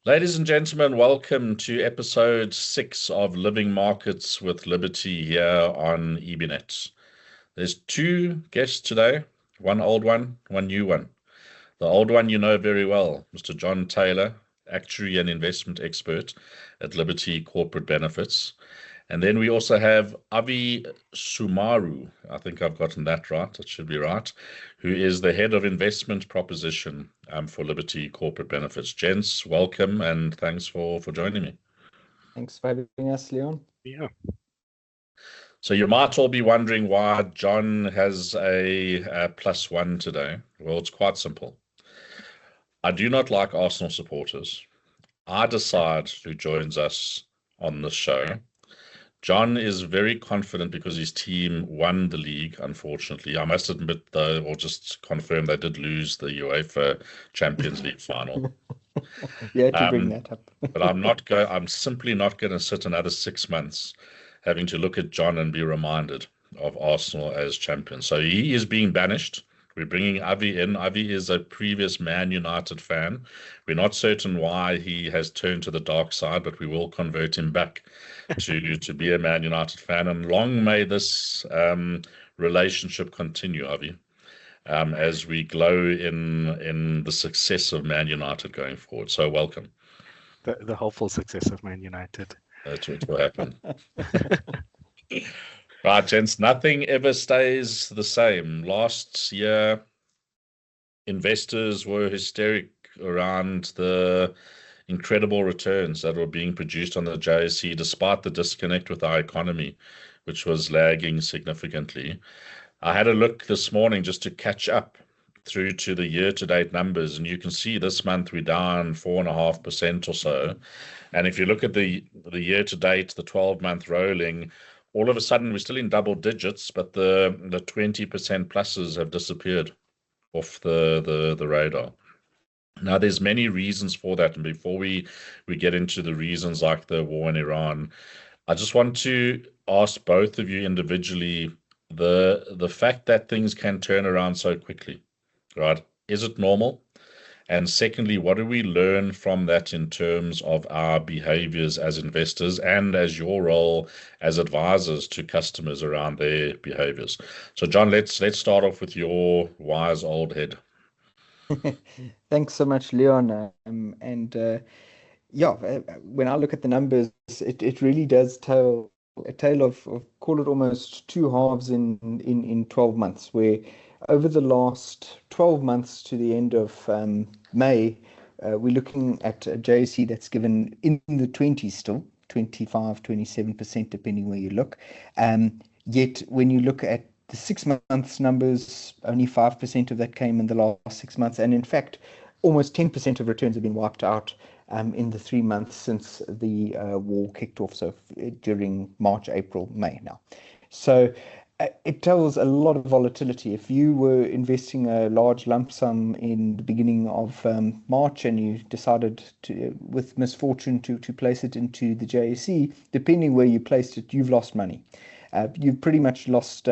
Ladies and gentlemen, welcome to episode 6 of Living Markets with Liberty here on EBNet. There's two guests today, one old one, one new one. The old one you know very well, Mr. John Taylor, actuary and investment expert at Liberty Corporate Benefits. And then we also have Avi Sumaru, I think I've gotten that right, that should be right, who is the head of investment proposition for Liberty Corporate Benefits. Gents, welcome and thanks for joining me. Thanks for having us, Leon. Yeah. So you might all be wondering why John has a +1 today. Well, it's quite simple. I do not like Arsenal supporters. I decide who joins us on this show. John is very confident because his team won the league, unfortunately. I must admit, though, or just confirm they did lose the UEFA Champions League final. Yeah, to bring that up. But I'm simply not going to sit another 6 months having to look at John and be reminded of Arsenal as champions. So he is being banished. We're bringing Avi in. Avi is a previous Man United fan. We're not certain why he has turned to the dark side, but we will convert him back to be a Man United fan. And long may this relationship continue, Avi, as we glow in the success of Man United going forward. So welcome. The hopeful success of Man United. That's what will happen. Right, gents, nothing ever stays the same. Last year, investors were hysteric around the incredible returns that were being produced on the JSE, despite the disconnect with our economy, which was lagging significantly. I had a look this morning just to catch up through to the year-to-date numbers, and you can see this month we're down 4.5% or so. And if you look at the year-to-date, the 12-month rolling, all of a sudden we're still in double digits, but the 20% pluses have disappeared off the radar. Now, there's many reasons for that, and before we get into the reasons like the war in Iran, I just want to ask both of you individually the fact that things can turn around so quickly, right? Is it normal? And secondly, what do we learn from that in terms of our behaviors as investors and as your role as advisors to customers around their behaviors? So, John, let's start off with your wise old head. Thanks so much, Leon. When I look at the numbers, it really does tell a tale of call it almost two halves in 12 months, where over the last 12 months to the end of May, we're looking at a JSE that's given in the 20s still, 25, 27%, depending where you look. Yet when you look at the 6 months numbers, only 5% of that came in the last 6 months. And in fact, almost 10% of returns have been wiped out in the 3 months since the war kicked off, so during March, April, May now. So it tells a lot of volatility. If you were investing a large lump sum in the beginning of March and you decided to, with misfortune, to place it into the JSE, depending where you placed it, you've lost money. You've pretty much lost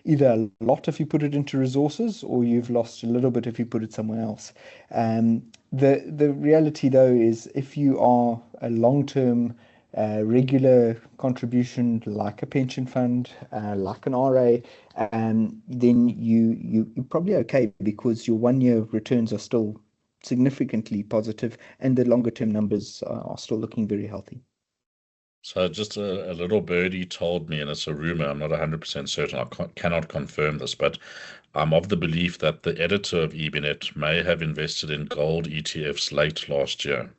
either a lot if you put it into resources, or you've lost a little bit if you put it somewhere else. The reality, though, is if you are a long-term regular contribution like a pension fund, like an RA, then you're probably okay, because your 1 year returns are still significantly positive and the longer term numbers are still looking very healthy. So just a little birdie told me, and it's a rumor, I'm not 100% certain, I cannot confirm this, but I'm of the belief that the editor of EBNet may have invested in gold ETFs late last year.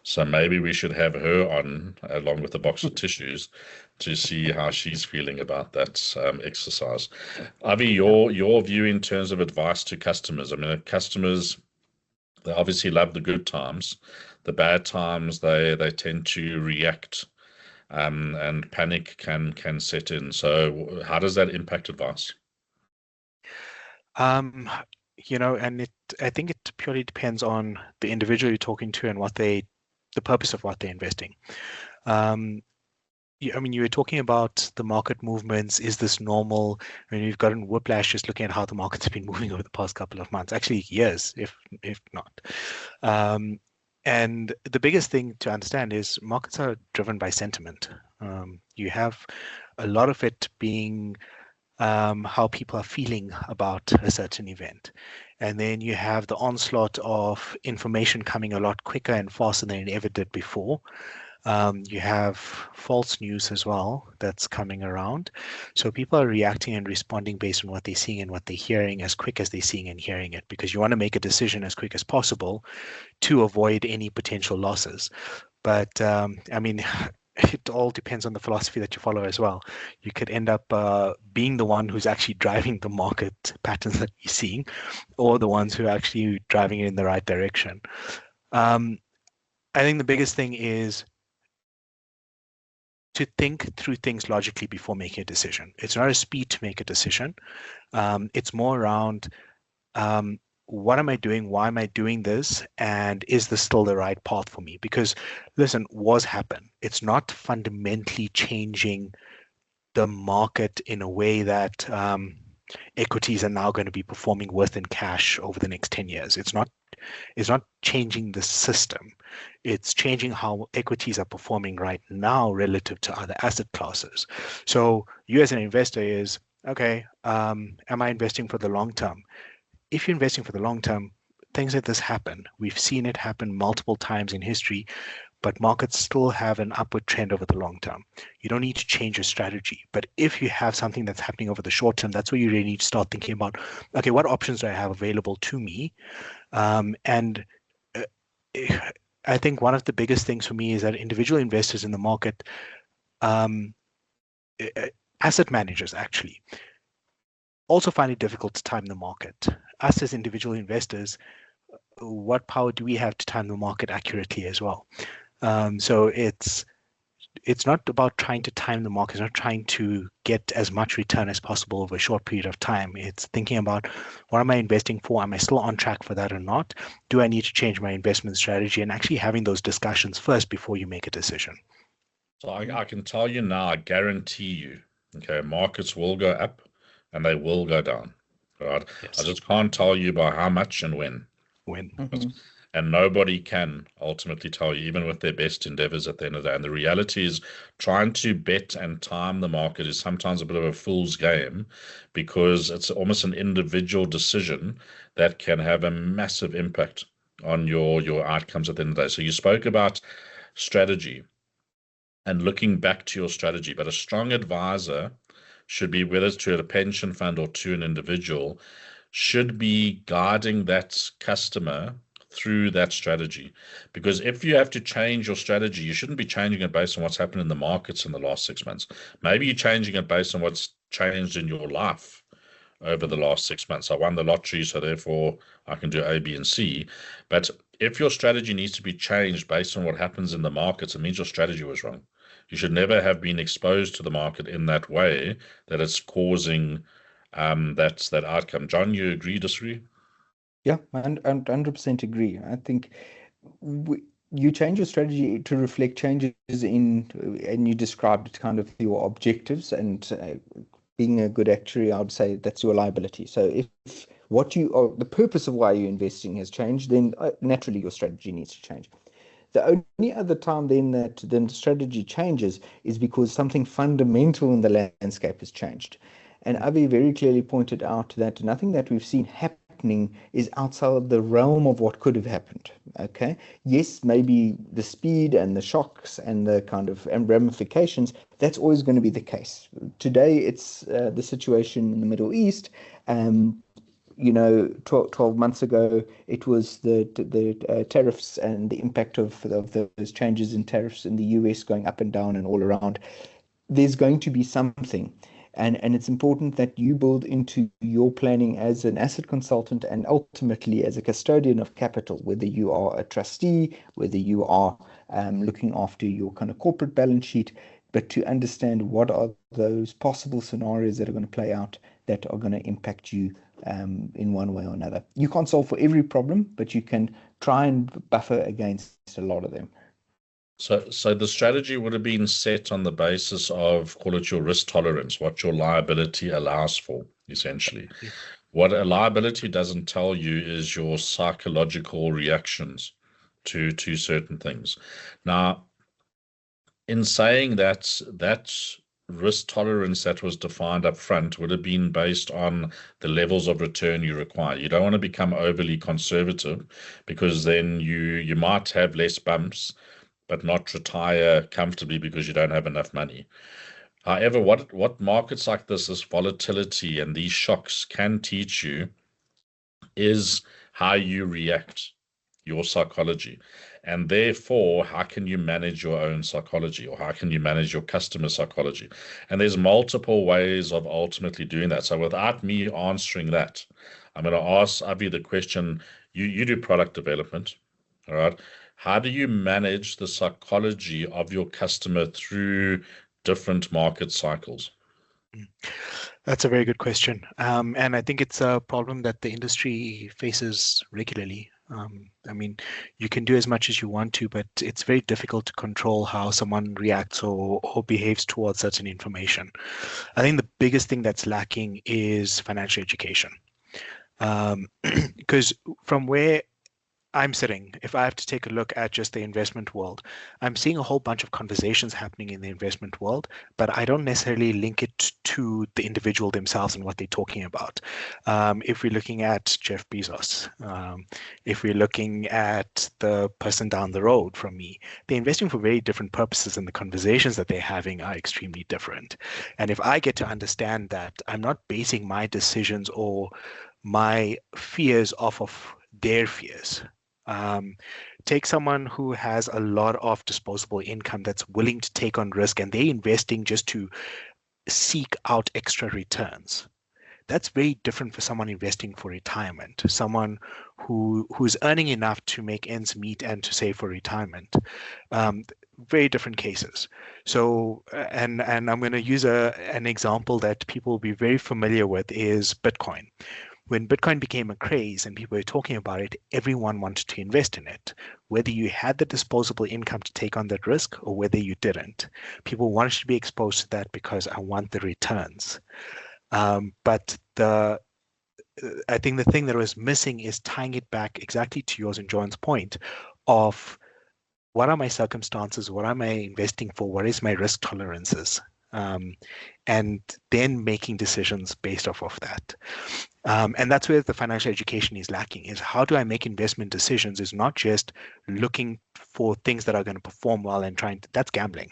So maybe we should have her on, along with a box of tissues, to see how she's feeling about that exercise. Avi, your view in terms of advice to customers. I mean, customers, they obviously love the good times. The bad times, they tend to react, and panic can set in. So how does that impact advice? And I think it purely depends on the individual you're talking to and the purpose of what they're investing. You were talking about the market movements. Is this normal? I mean, you've gotten whiplash just looking at how the markets have been moving over the past couple of months, actually years, if not. And the biggest thing to understand is markets are driven by sentiment. You have a lot of it being how people are feeling about a certain event. And then you have the onslaught of information coming a lot quicker and faster than it ever did before. You have false news as well that's coming around. So people are reacting and responding based on what they're seeing and what they're hearing as quick as they're seeing and hearing it, because you want to make a decision as quick as possible to avoid any potential losses. But I mean, it all depends on the philosophy that you follow as well. You could end up being the one who's actually driving the market patterns that you're seeing, or the ones who are actually driving it in the right direction. I think the biggest thing is to think through things logically before making a decision. It's not a speed to make a decision. It's more around what am I doing? Why am I doing this? And is this still the right path for me? Because listen, wars happen. It's not fundamentally changing the market in a way that equities are now going to be performing worse than cash over the next 10 years. It's not changing the system. It's changing how equities are performing right now relative to other asset classes. So you as an investor is, okay, am I investing for the long term? If you're investing for the long term, things like this happen. We've seen it happen multiple times in history, but markets still have an upward trend over the long term. You don't need to change your strategy. But if you have something that's happening over the short term, that's where you really need to start thinking about, okay, what options do I have available to me? And I think one of the biggest things for me is that individual investors in the market, um, asset managers actually, also find it difficult to time the market. Us as individual investors, what power do we have to time the market accurately as well? So it's not about trying to time the market. It's not trying to get as much return as possible over a short period of time. It's thinking about what am I investing for? Am I still on track for that or not? Do I need to change my investment strategy? And actually having those discussions first before you make a decision. So I can tell you now, I guarantee you, okay, markets will go up and they will go down. Right? I Yes. just can't tell you by how much and when. When. And nobody can ultimately tell you, even with their best endeavors at the end of the day. And the reality is, trying to bet and time the market is sometimes a bit of a fool's game, because it's almost an individual decision that can have a massive impact on your outcomes at the end of the day. So you spoke about strategy and looking back to your strategy, but a strong advisor should be, whether it's to a pension fund or to an individual, should be guiding that customer through that strategy. Because if you have to change your strategy, you shouldn't be changing it based on what's happened in the markets in the last 6 months. Maybe you're changing it based on what's changed in your life over the last 6 months. I won the lottery, so therefore I can do A, B, and C. But if your strategy needs to be changed based on what happens in the markets, it means your strategy was wrong. You should never have been exposed to the market in that way that it's causing that outcome. John, you agree, disagree? Yeah, and 100% agree. I think you change your strategy to reflect changes in, and you described it kind of your objectives, and being a good actuary, I would say that's your liability. So if what you are, the purpose of why you're investing has changed, then naturally your strategy needs to change. The only other time then that the strategy changes is because something fundamental in the landscape has changed. And Avi very clearly pointed out that nothing that we've seen happening is outside of the realm of what could have happened. Okay. Yes, maybe the speed and the shocks and the kind of ramifications, that's always going to be the case. Today, it's the situation in the Middle East. 12 months ago, it was the tariffs and the impact of those changes in tariffs in the US going up and down and all around. There's going to be something. And it's important that you build into your planning as an asset consultant and ultimately as a custodian of capital, whether you are a trustee, whether you are looking after your kind of corporate balance sheet, but to understand what are those possible scenarios that are going to play out that are going to impact you in one way or another. You can't solve for every problem, but you can try and buffer against a lot of them. So the strategy would have been set on the basis of, call it your risk tolerance, what your liability allows for, essentially. What a liability doesn't tell you is your psychological reactions to certain things. Now, in saying that, that risk tolerance that was defined up front would have been based on the levels of return you require. You don't want to become overly conservative, because then you might have less bumps but not retire comfortably because you don't have enough money. However, what markets like this volatility and these shocks can teach you is how you react, your psychology. And therefore, how can you manage your own psychology, or how can you manage your customer psychology? And there's multiple ways of ultimately doing that. So without me answering that, I'm going to ask Avi the question. You do product development, all right? How do you manage the psychology of your customer through different market cycles? That's a very good question. And I think it's a problem that the industry faces regularly. I mean, you can do as much as you want to, but it's very difficult to control how someone reacts or behaves towards certain information. I think the biggest thing that's lacking is financial education. Because from where I'm sitting, if I have to take a look at just the investment world, I'm seeing a whole bunch of conversations happening in the investment world, but I don't necessarily link it to the individual themselves and what they're talking about. If we're looking at Jeff Bezos, if we're looking at the person down the road from me, they're investing for very different purposes, and the conversations that they're having are extremely different. And if I get to understand that, I'm not basing my decisions or my fears off of their fears. Take someone who has a lot of disposable income that's willing to take on risk, and they're investing just to seek out extra returns. That's very different for someone investing for retirement, someone who's earning enough to make ends meet and to save for retirement. Very different cases. So, and I'm going to use an example that people will be very familiar with is Bitcoin. When Bitcoin became a craze and people were talking about it, everyone wanted to invest in it. Whether you had the disposable income to take on that risk or whether you didn't, people wanted to be exposed to that because I want the returns. But I think the thing that was missing is tying it back exactly to yours and John's point of what are my circumstances, what am I investing for, what is my risk tolerances, and then making decisions based off of that. And that's where the financial education is lacking, is how do I make investment decisions is not just looking for things that are going to perform well and trying to, that's gambling.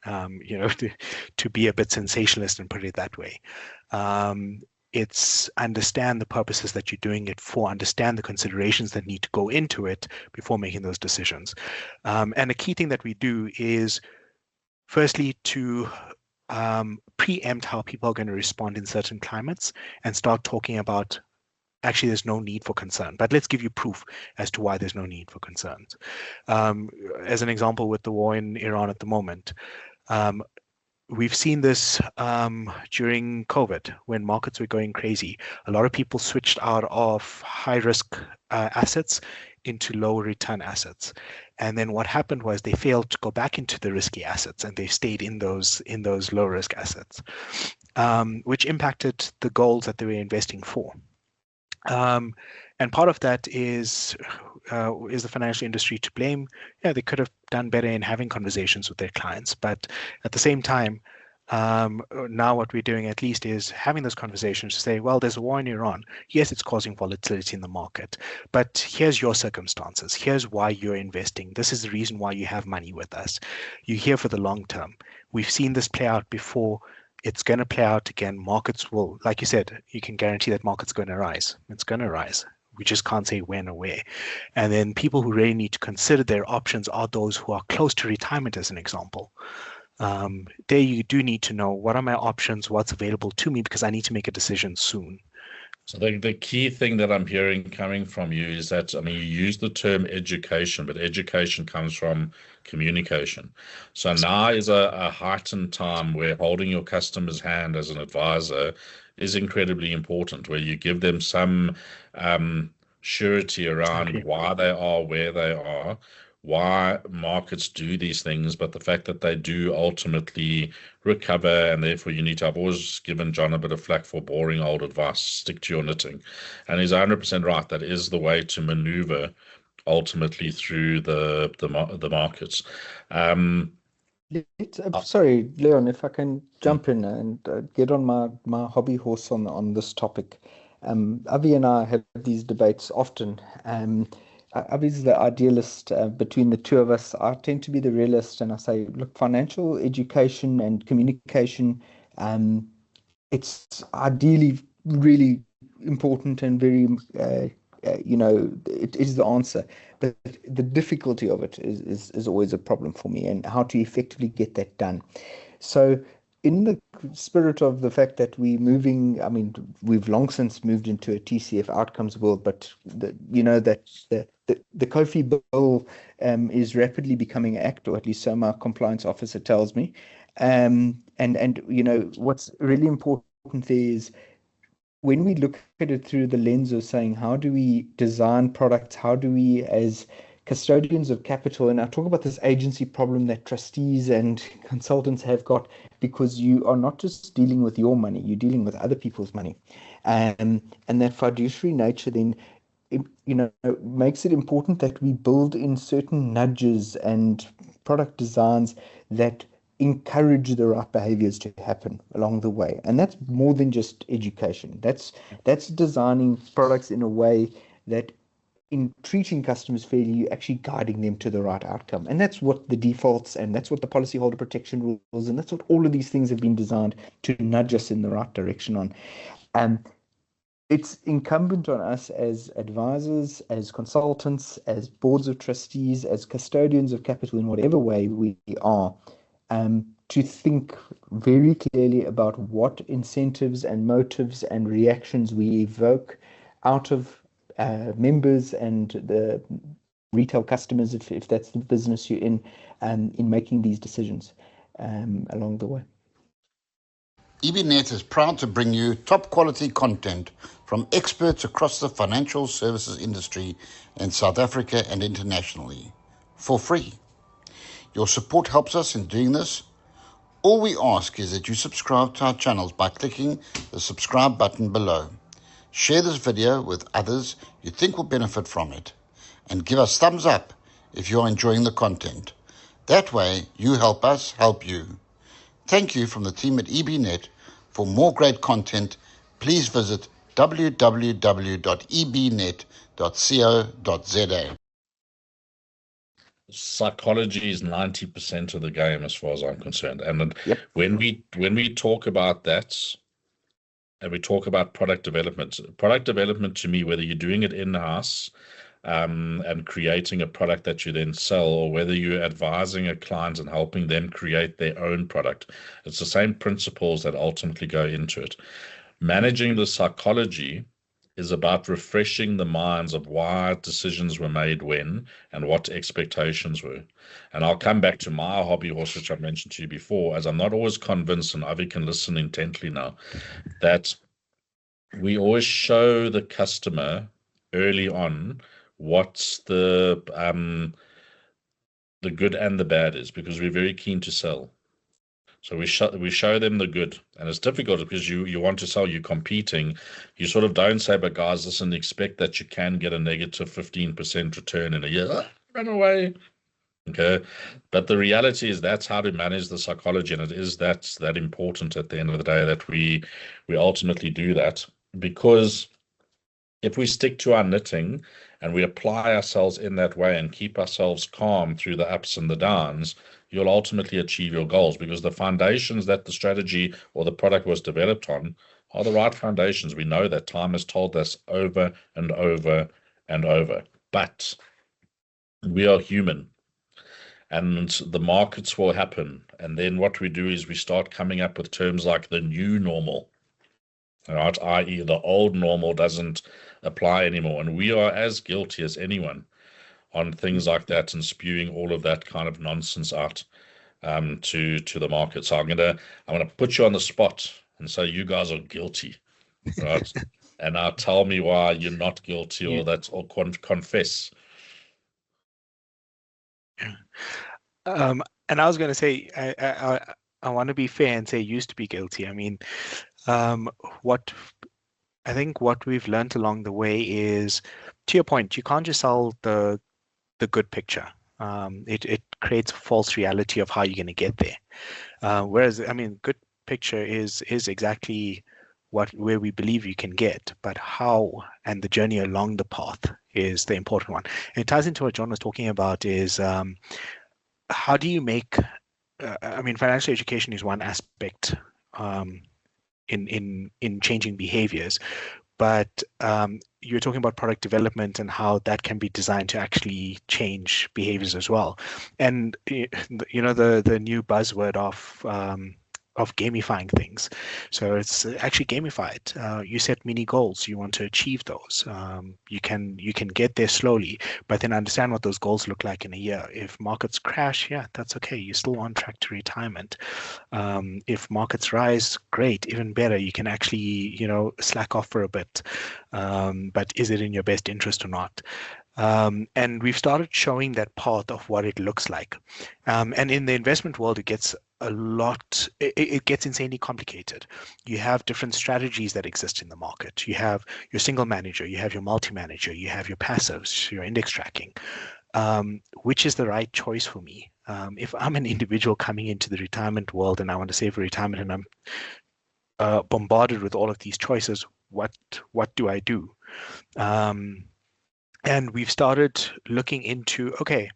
To be a bit sensationalist and put it that way. It's understand the purposes that you're doing it for, understand the considerations that need to go into it before making those decisions. And a key thing that we do is firstly to preempt how people are going to respond in certain climates and start talking about actually there's no need for concern, but let's give you proof as to why there's no need for concerns. As an example, with the war in Iran at the moment, we've seen this during COVID when markets were going crazy. A lot of people switched out of high risk assets into low return assets. And then what happened was they failed to go back into the risky assets and they stayed in those low risk assets, which impacted the goals that they were investing for. And part of that is the financial industry to blame? Yeah, they could have done better in having conversations with their clients, but at the same time, now what we're doing at least is having those conversations to say, well, there's a war in Iran. Yes, it's causing volatility in the market, but here's your circumstances. Here's why you're investing. This is the reason why you have money with us. You're here for the long term. We've seen this play out before. It's going to play out again. Markets will, like you said, you can guarantee that market's going to rise. It's going to rise. We just can't say when or where. And then people who really need to consider their options are those who are close to retirement, as an example. There you do need to know what are my options, what's available to me, because I need to make a decision soon. So the key thing that I'm hearing coming from you is that, I mean, you use the term education, but education comes from communication. So now is a heightened time where holding your customer's hand as an advisor is incredibly important, where you give them some surety around why they are where they are, why markets do these things, but the fact that they do ultimately recover, and therefore you need to. I've always given John a bit of flack for boring old advice, stick to your knitting. And he's 100% right. That is the way to maneuver ultimately through the markets. Sorry, Leon, if I can jump in and get on my hobby horse on this topic. Avi and I have these debates often. Avi's the idealist between the two of us. I tend to be the realist, and I say, look, financial education and communication, um, it's ideally really important and very, it is the answer. But the difficulty of it is always a problem for me, and how to effectively get that done. So, in the spirit of the fact that we're moving, I mean, we've long since moved into a TCF outcomes world, but the Kofi bill is rapidly becoming act, or at least so my compliance officer tells me. And what's really important there is when we look at it through the lens of saying, how do we design products? How do we, as custodians of capital, and I talk about this agency problem that trustees and consultants have got, because you are not just dealing with your money, you're dealing with other people's money. And that fiduciary nature then, makes it important that we build in certain nudges and product designs that encourage the right behaviors to happen along the way. And that's more than just education. That's designing products in a way that in treating customers fairly, you're actually guiding them to the right outcome. And that's what the defaults and that's what the policyholder protection rules and that's what all of these things have been designed to nudge us in the right direction on. It's incumbent on us as advisors, as consultants, as boards of trustees, as custodians of capital in whatever way we are, to think very clearly about what incentives and motives and reactions we evoke out of members and the retail customers, if that's the business you're in making these decisions along the way. EBNet is proud to bring you top quality content from experts across the financial services industry in South Africa and internationally for free. Your support helps us in doing this. All we ask is that you subscribe to our channels by clicking the subscribe button below. Share this video with others you think will benefit from it, and give us thumbs up if you are enjoying the content. That way, you help us help you. Thank you from the team at EBNet. For more great content, please visit www.ebnet.co.za. Psychology is 90% of the game as far as I'm concerned. And Yep. when we talk about that, and we talk about product development to me, whether you're doing it in-house and creating a product that you then sell, or whether you're advising a client and helping them create their own product, it's the same principles that ultimately go into it. Managing the psychology is about refreshing the minds of why decisions were made when and what expectations were. And I'll come back to my hobby horse, which I've mentioned to you before, as I'm not always convinced, and Avi can listen intently now, that we always show the customer early on what's the good and the bad is, because we're very keen to sell. So we show them the good, and it's difficult because you want to sell, you're competing. You sort of don't say, but guys, listen, expect that you can get a negative 15% return in a year. Run away. Okay. But the reality is that's how to manage the psychology, and it is that important at the end of the day that we ultimately do that, because if we stick to our knitting and we apply ourselves in that way and keep ourselves calm through the ups and the downs, you'll ultimately achieve your goals, because the foundations that the strategy or the product was developed on are the right foundations. We know that time has told us over and over and over. But we are human, and the markets will happen. And then what we do is we start coming up with terms like the new normal. Right, i.e., the old normal doesn't apply anymore, and we are as guilty as anyone on things like that and spewing all of that kind of nonsense out to the market. So I'm gonna put you on the spot and say you guys are guilty, right? And now tell me why you're not guilty, or that's, or confess. And I was going to say, I want to be fair and say used to be guilty. I mean, what I think what we've learned along the way is, to your point, you can't just sell the the good picture. It creates a false reality of how you're going to get there. Whereas, I mean, good picture is exactly where we believe you can get, but how and the journey along the path is the important one. And it ties into what John was talking about is how do you make, I mean, financial education is one aspect in changing behaviors, but you're talking about product development and how that can be designed to actually change behaviors as well. And the new buzzword of gamifying things. So it's actually gamified. You set mini goals. You want to achieve those. You can get there slowly, but then understand what those goals look like in a year. If markets crash, yeah, that's okay. You're still on track to retirement. If markets rise, great, even better. You can actually, slack off for a bit. But is it in your best interest or not? And we've started showing that path of what it looks like. And in the investment world, it gets it gets insanely complicated. You have different strategies that exist in the market. You have your single manager, you have your multi-manager, you have your passives, your index tracking. Which is the right choice for me? If I'm an individual coming into the retirement world and I want to save for retirement and I'm bombarded with all of these choices, what do I do? And we've started looking into, okay,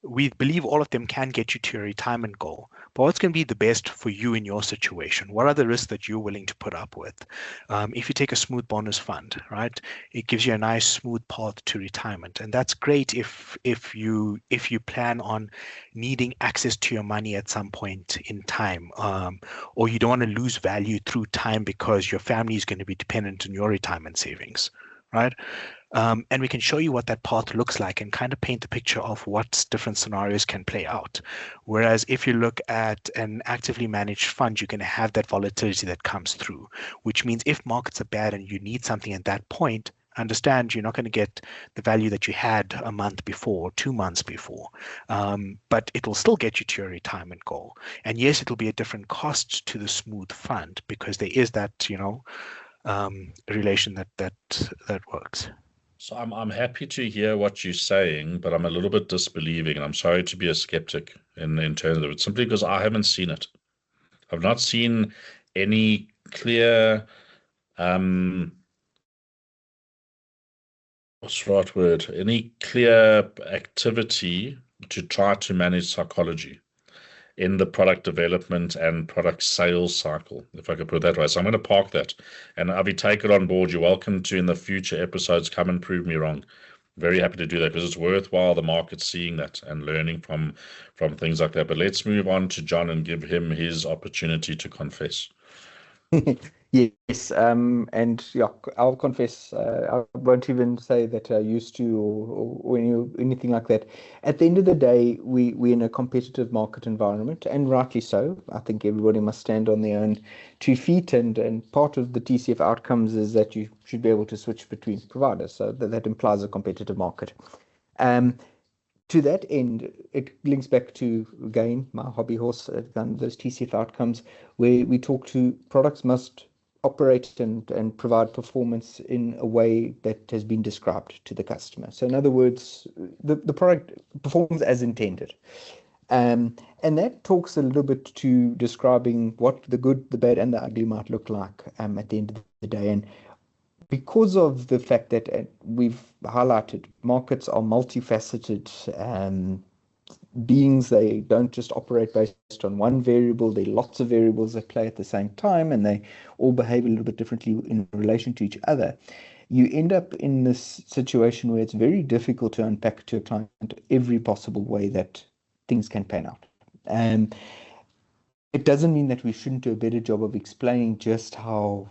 we believe all of them can get you to your retirement goal, but what's going to be the best for you in your situation? What are the risks that you're willing to put up with? If you take a smooth bonus fund, right, it gives you a nice smooth path to retirement, and that's great if you plan on needing access to your money at some point in time, or you don't want to lose value through time because your family is going to be dependent on your retirement savings, right? And we can show you what that path looks like and kind of paint the picture of what different scenarios can play out. Whereas if you look at an actively managed fund, you're going to have that volatility that comes through, which means if markets are bad and you need something at that point, understand you're not going to get the value that you had a month before, 2 months before, but it will still get you to your retirement goal. And yes, it'll be a different cost to the smooth fund because there is that, relation that works. So I'm happy to hear what you're saying, but I'm a little bit disbelieving, and I'm sorry to be a skeptic in terms of it, simply because I haven't seen it. I've not seen any clear what's the right word? Any clear activity to try to manage psychology in the product development and product sales cycle, if I could put it that way. So I'm going to park that. And Avi, take it on board. You're welcome to, in the future episodes, come and prove me wrong. Very happy to do that because it's worthwhile the market seeing that and learning from things like that. But let's move on to John and give him his opportunity to confess. Yes, and yeah, I'll confess, I won't even say that I used to or anything like that. At the end of the day, we're in a competitive market environment, and rightly so. I think everybody must stand on their own 2 feet, and part of the TCF outcomes is that you should be able to switch between providers. So that implies a competitive market. To that end, it links back to, again, my hobby horse, those TCF outcomes, where we talk to products must operate and provide performance in a way that has been described to the customer. So in other words, the product performs as intended. And that talks a little bit to describing what the good, the bad, and the ugly might look like at the end of the day. And because of the fact that we've highlighted markets are multifaceted beings, they don't just operate based on one variable. There are lots of variables that play at the same time, and they all behave a little bit differently in relation to each other. You end up in this situation where it's very difficult to unpack to a client every possible way that things can pan out. And it doesn't mean that we shouldn't do a better job of explaining just how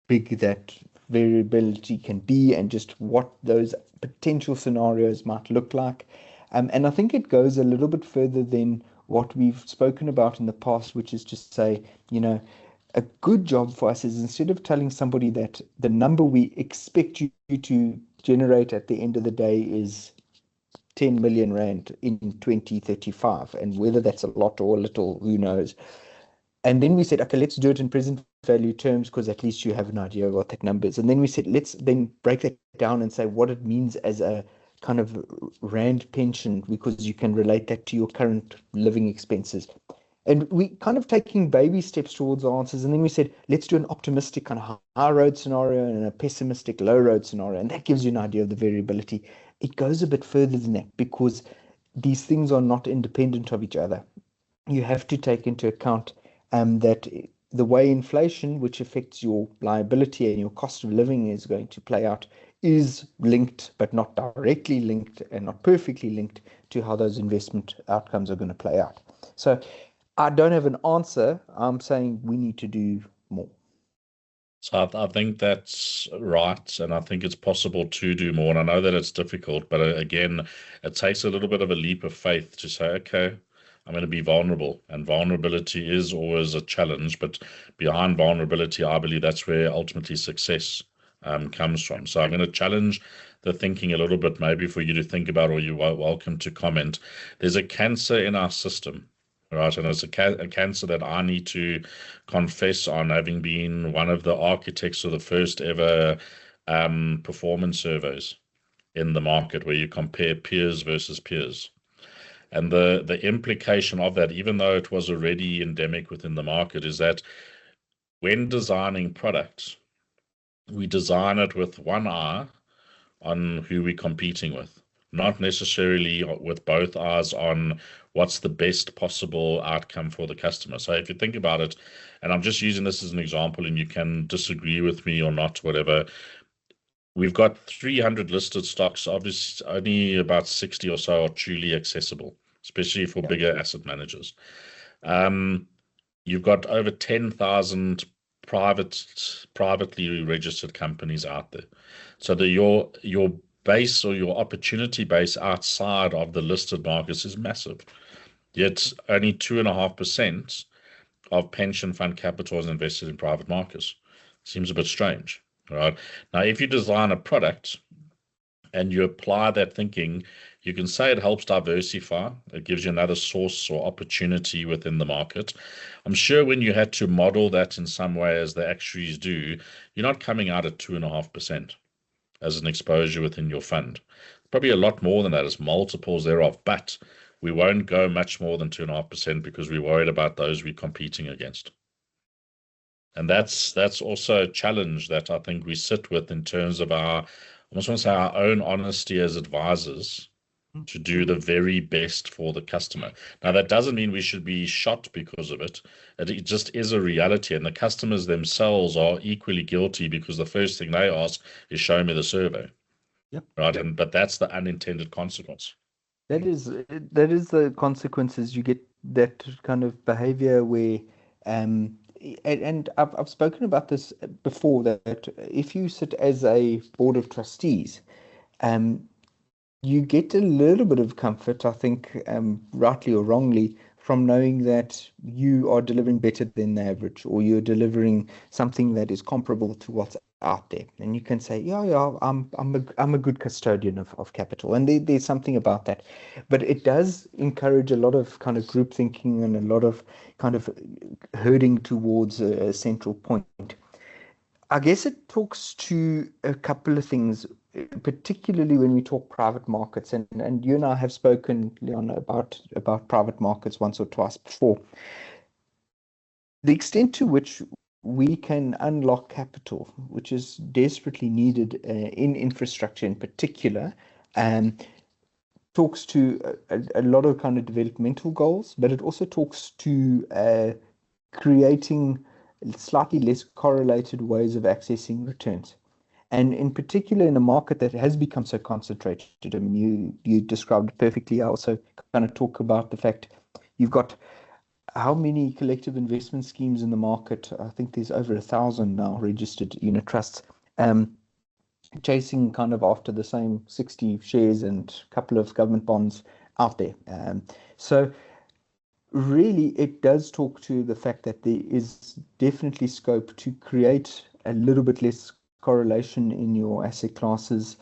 big that variability can be and just what those potential scenarios might look like. And I think it goes a little bit further than what we've spoken about in the past, which is to say, a good job for us is, instead of telling somebody that the number we expect you to generate at the end of the day is 10 million rand in 2035, and whether that's a lot or a little, who knows. And then we said, okay, let's do it in present value terms, because at least you have an idea of what that number is. And then we said, let's then break that down and say what it means as a kind of rand pension because you can relate that to your current living expenses. And we kind of taking baby steps towards the answers. And then we said, let's do an optimistic kind of high road scenario and a pessimistic low road scenario. And that gives you an idea of the variability. It goes a bit further than that because these things are not independent of each other. You have to take into account that the way inflation, which affects your liability and your cost of living, is going to play out, is linked, but not directly linked and not perfectly linked to how those investment outcomes are going to play out. So I don't have an answer. I'm saying we need to do more. So I think that's right, and I think it's possible to do more. And I know that it's difficult, but again, it takes a little bit of a leap of faith to say, okay, I'm going to be vulnerable, and vulnerability is always a challenge. But behind vulnerability, I believe that's where ultimately success comes from. So I'm going to challenge the thinking a little bit, maybe for you to think about, or you're welcome to comment. There's a cancer in our system. Right, and it's a cancer that I need to confess on, having been one of the architects of the first ever performance surveys in the market, where you compare peers versus peers. And the implication of that, even though it was already endemic within the market, is that when designing products, we design it with one eye on who we're competing with, not necessarily with both eyes on what's the best possible outcome for the customer. So if you think about it, and I'm just using this as an example, and you can disagree with me or not, whatever. We've got 300 listed stocks. Obviously, only about 60 or so are truly accessible, especially for bigger asset managers. You've got over 10,000 privately registered companies out there. So your base, or your opportunity base outside of the listed markets, is massive. Yet only 2.5% of pension fund capital is invested in private markets. Seems a bit strange, right? Now, if you design a product and you apply that thinking, you can say it helps diversify. It gives you another source or opportunity within the market. I'm sure when you had to model that in some way, as the actuaries do, you're not coming out at 2.5% as an exposure within your fund. Probably a lot more than that, as multiples thereof, but we won't go much more than 2.5% because we're worried about those we're competing against. And that's also a challenge that I think we sit with in terms of I almost want to say our own honesty as advisors to do the very best for the customer. Now, that doesn't mean we should be shot because of it. It just is a reality, and the customers themselves are equally guilty, because the first thing they ask is, show me the survey. Yep. Right, but that's the unintended consequence. That is the consequences. You get that kind of behavior where, and I've spoken about this before, that if you sit as a board of trustees, you get a little bit of comfort, I think, rightly or wrongly, from knowing that you are delivering better than the average, or you're delivering something that is comparable to what's out there. And you can say, yeah, I'm a good custodian of capital. And there's something about that. But it does encourage a lot of kind of group thinking and a lot of kind of herding towards a central point. I guess it talks to a couple of things, particularly when we talk private markets, and you and I have spoken, Leon, about private markets once or twice before. The extent to which we can unlock capital, which is desperately needed in infrastructure in particular, talks to a lot of kind of developmental goals, but it also talks to creating slightly less correlated ways of accessing returns. And in particular, in a market that has become so concentrated. I mean, you described it perfectly. I also kind of talk about the fact you've got how many collective investment schemes in the market. I think there's over 1,000 now registered unit trusts, chasing kind of after the same 60 shares and a couple of government bonds out there. So really, it does talk to the fact that there is definitely scope to create a little bit less correlation in your asset classes.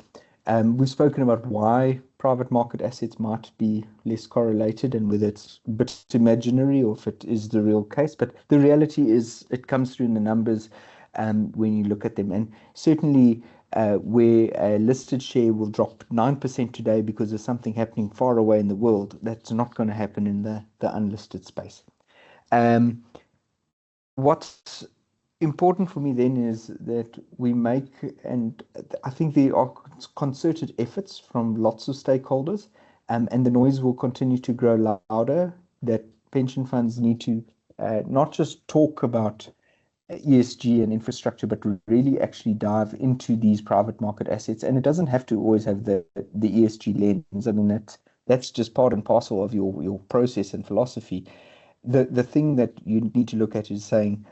We've spoken about why private market assets might be less correlated and whether it's a bit imaginary or if it is the real case. But the reality is it comes through in the numbers when you look at them. And certainly where a listed share will drop 9% today because of something happening far away in the world. That's not going to happen in the unlisted space. What's important for me then is that we make, and I think there are concerted efforts from lots of stakeholders, and the noise will continue to grow louder, that pension funds need to not just talk about ESG and infrastructure, but really actually dive into these private market assets. And it doesn't have to always have the ESG lens. I mean, that's just part and parcel of your process and philosophy. The thing that you need to look at is saying,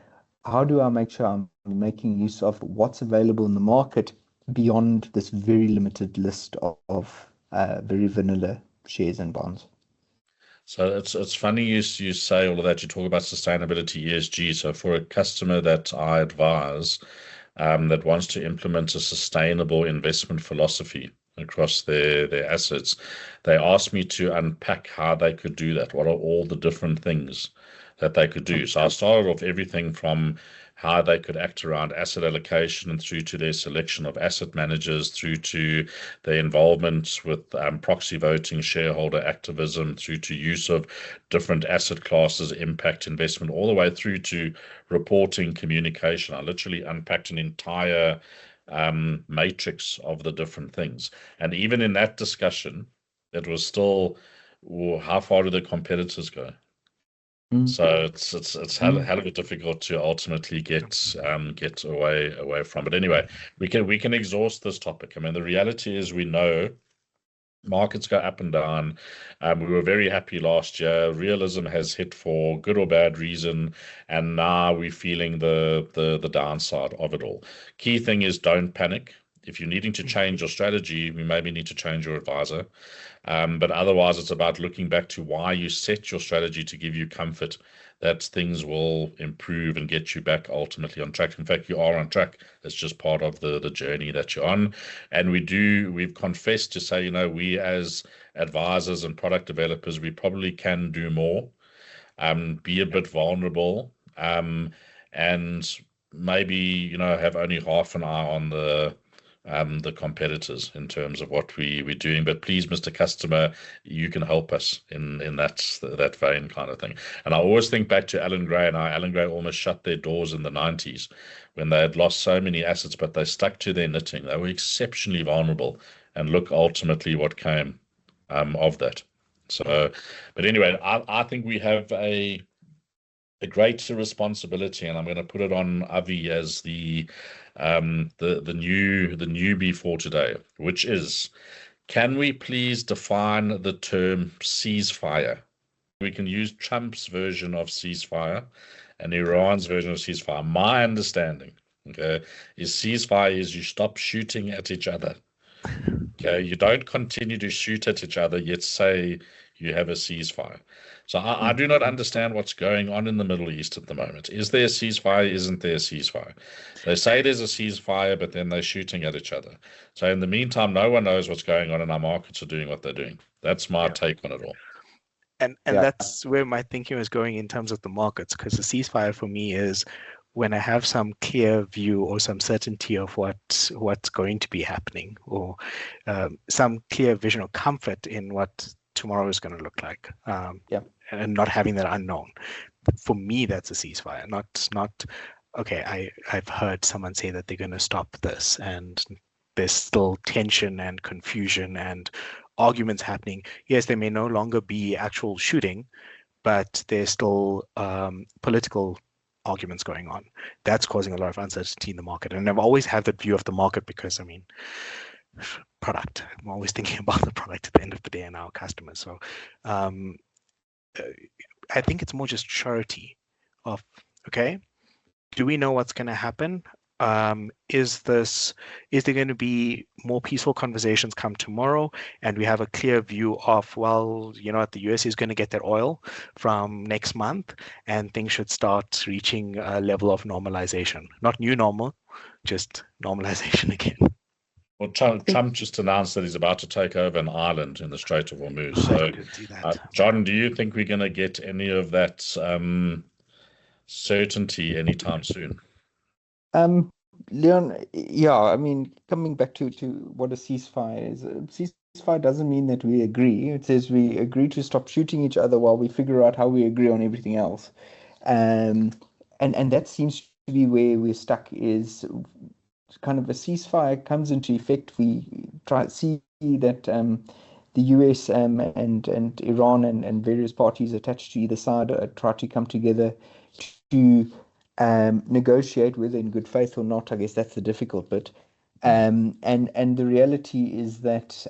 how do I make sure I'm making use of what's available in the market beyond this very limited list of very vanilla shares and bonds? So it's funny you say all of that. You talk about sustainability, ESG. So for a customer that I advise that wants to implement a sustainable investment philosophy across their assets, they asked me to unpack how they could do that. What are all the different things that they could do? So I started off everything from how they could act around asset allocation and through to their selection of asset managers, through to their involvement with proxy voting, shareholder activism, through to use of different asset classes, impact investment, all the way through to reporting, communication. I literally unpacked an entire matrix of the different things. And even in that discussion, it was still, well, how far do the competitors go? So it's hell of a difficult to ultimately get away from. But anyway, we can exhaust this topic. I mean, the reality is we know markets go up and down. We were very happy last year. Realism has hit for good or bad reason, and now we're feeling the downside of it all. Key thing is don't panic. If you're needing to change your strategy, we maybe need to change your advisor. But otherwise, it's about looking back to why you set your strategy to give you comfort that things will improve and get you back ultimately on track. In fact, you are on track. It's just part of the journey that you're on. And we've confessed to say, we as advisors and product developers, we probably can do more, be a bit vulnerable, and maybe, have only half an eye on the competitors in terms of what we're doing. But please, Mr. Customer, you can help us in that vein kind of thing. And I always think back to Alan Gray, and Alan Gray almost shut their doors in the 90s when they had lost so many assets, but they stuck to their knitting. They were exceptionally vulnerable, and look ultimately what came of that. So, but anyway, I think we have a greater responsibility, and I'm going to put it on Avi as the newbie for today, which is, can we please define the term ceasefire? We can use Trump's version of ceasefire and Iran's version of ceasefire. My understanding, okay, is ceasefire is you stop shooting at each other. Okay, you don't continue to shoot at each other, yet say you have a ceasefire. So I do not understand what's going on in the Middle East at the moment. Is there a ceasefire? Isn't there a ceasefire? They say there's a ceasefire, but then they're shooting at each other. So in the meantime, no one knows what's going on, and our markets are doing what they're doing. That's my take on it all. And that's where my thinking was going in terms of the markets, because the ceasefire for me is when I have some clear view or some certainty of what's going to be happening, or some clear vision or comfort in what tomorrow is going to look like, and not having that unknown. For me, that's a ceasefire. Not okay. I've heard someone say that they're going to stop this, and there's still tension and confusion and arguments happening. Yes, there may no longer be actual shooting, but there's still political arguments going on. That's causing a lot of uncertainty in the market. And I've always had that view of the market because, I mean, product. I'm always thinking about the product at the end of the day and our customers. So I think it's more just surety of, okay, do we know what's going to happen? Is there going to be more peaceful conversations come tomorrow, and we have a clear view of, well, the US is going to get their oil from next month, and things should start reaching a level of normalization, not new normal, just normalization again. Well, Trump just announced that he's about to take over an island in the Strait of Hormuz. So, John, do you think we're going to get any of that certainty anytime soon? Leon, yeah, I mean, coming back to what a ceasefire is, a ceasefire doesn't mean that we agree. It says we agree to stop shooting each other while we figure out how we agree on everything else. Um, and that seems to be where we're stuck, is kind of a ceasefire comes into effect. We try to see that the US and Iran and various parties attached to either side try to come together to negotiate, whether in good faith or not. I guess that's the difficult bit. And the reality is that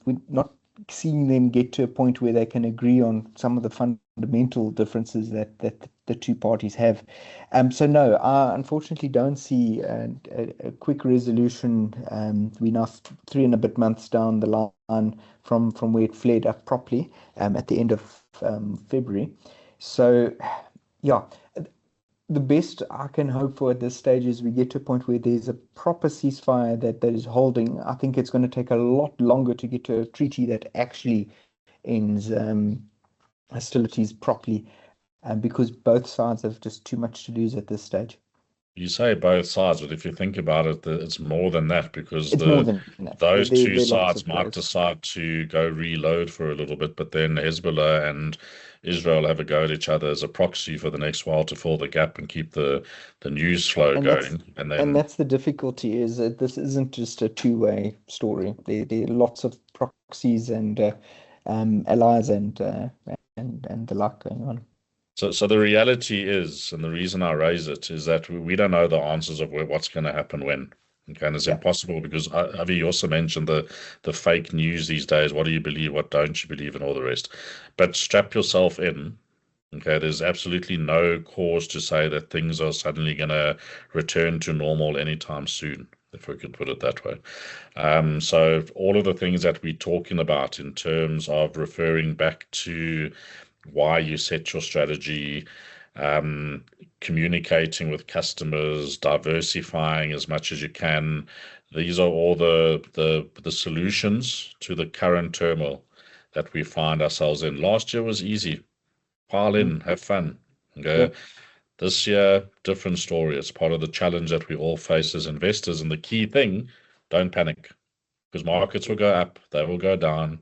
we're not seeing them get to a point where they can agree on some of the fundamental differences that the two parties have. So no, I unfortunately don't see a quick resolution. We're now 3 and a bit months down the line from where it flared up properly at the end of February. So yeah, the best I can hope for at this stage is we get to a point where there's a proper ceasefire that is holding. I think it's going to take a lot longer to get to a treaty that actually ends hostilities properly, because both sides have just too much to lose at this stage. You say both sides, but if you think about it, it's more than that, because It's more than that. those two There are lots sides of might players. decide to go reload for a little bit, but then Hezbollah and Israel have a go at each other as a proxy for the next while to fill the gap and keep the news flow And that's going. And and then that's the difficulty, is that this isn't just a two-way story. There are lots of proxies and allies and the like going on. So the reality is, and the reason I raise it is that we don't know the answers of what's going to happen when. Okay, and it's Yeah. impossible because Avi, you also mentioned the fake news these days. What do you believe? What don't you believe? And all the rest. But strap yourself in. Okay, there's absolutely no cause to say that things are suddenly going to return to normal anytime soon, if we could put it that way. So all of the things that we're talking about in terms of referring back to why you set your strategy, um, communicating with customers, diversifying as much as you can. These are all the solutions to the current turmoil that we find ourselves in. Last year was easy. Pile in, have fun. Okay. Yep. This year, different story. It's part of the challenge that we all face as investors. And the key thing, don't panic, because markets will go up, they will go down,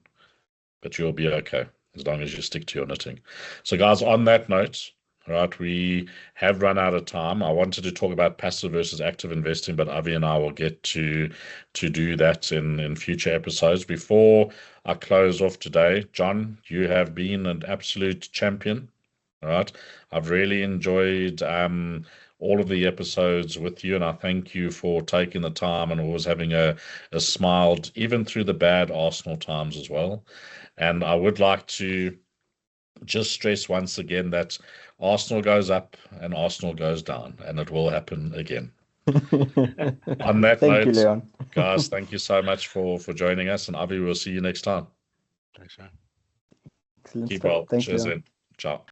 but you'll be okay as long as you stick to your knitting. So, guys, on that note, right, we have run out of time. I wanted to talk about passive versus active investing, but Avi and I will get to do that in future episodes. Before I close off today, John, you have been an absolute champion. All right. I've really enjoyed all of the episodes with you, and I thank you for taking the time and always having a smile, even through the bad Arsenal times as well. And I would like to just stress once again that Arsenal goes up and Arsenal goes down, and it will happen again. On that Thank you, note, Leon. guys, thank you so much for joining us, and Avi, we'll see you next time. Pleasure. Excellent Keep stuff. well. Thanks, Cheers Leon. in. Ciao.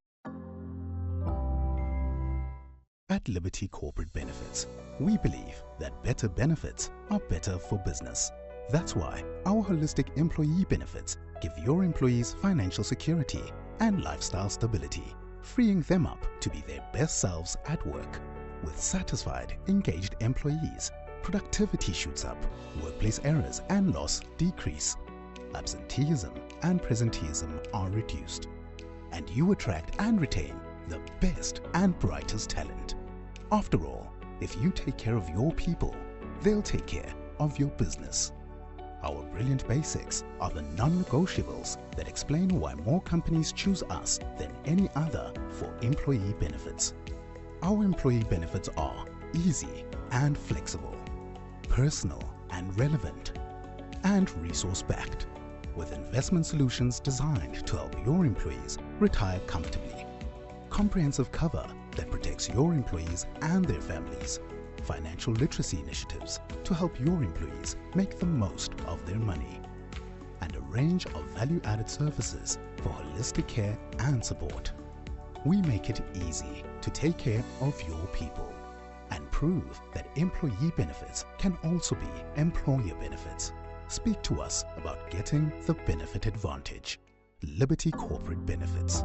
At Liberty Corporate Benefits, we believe that better benefits are better for business. That's why our holistic employee benefits give your employees financial security and lifestyle stability, freeing them up to be their best selves at work. With satisfied, engaged employees, productivity shoots up, workplace errors and loss decrease, absenteeism and presenteeism are reduced, and you attract and retain the best and brightest talent. After all, if you take care of your people, they'll take care of your business. Our brilliant basics are the non-negotiables that explain why more companies choose us than any other for employee benefits. Our employee benefits are easy and flexible, personal and relevant, and resource-backed, with investment solutions designed to help your employees retire comfortably. Comprehensive cover that protects your employees and their families. Financial literacy initiatives to help your employees make the most of their money. And a range of value-added services for holistic care and support. We make it easy to take care of your people and prove that employee benefits can also be employer benefits. Speak to us about getting the benefit advantage. Liberty Corporate Benefits.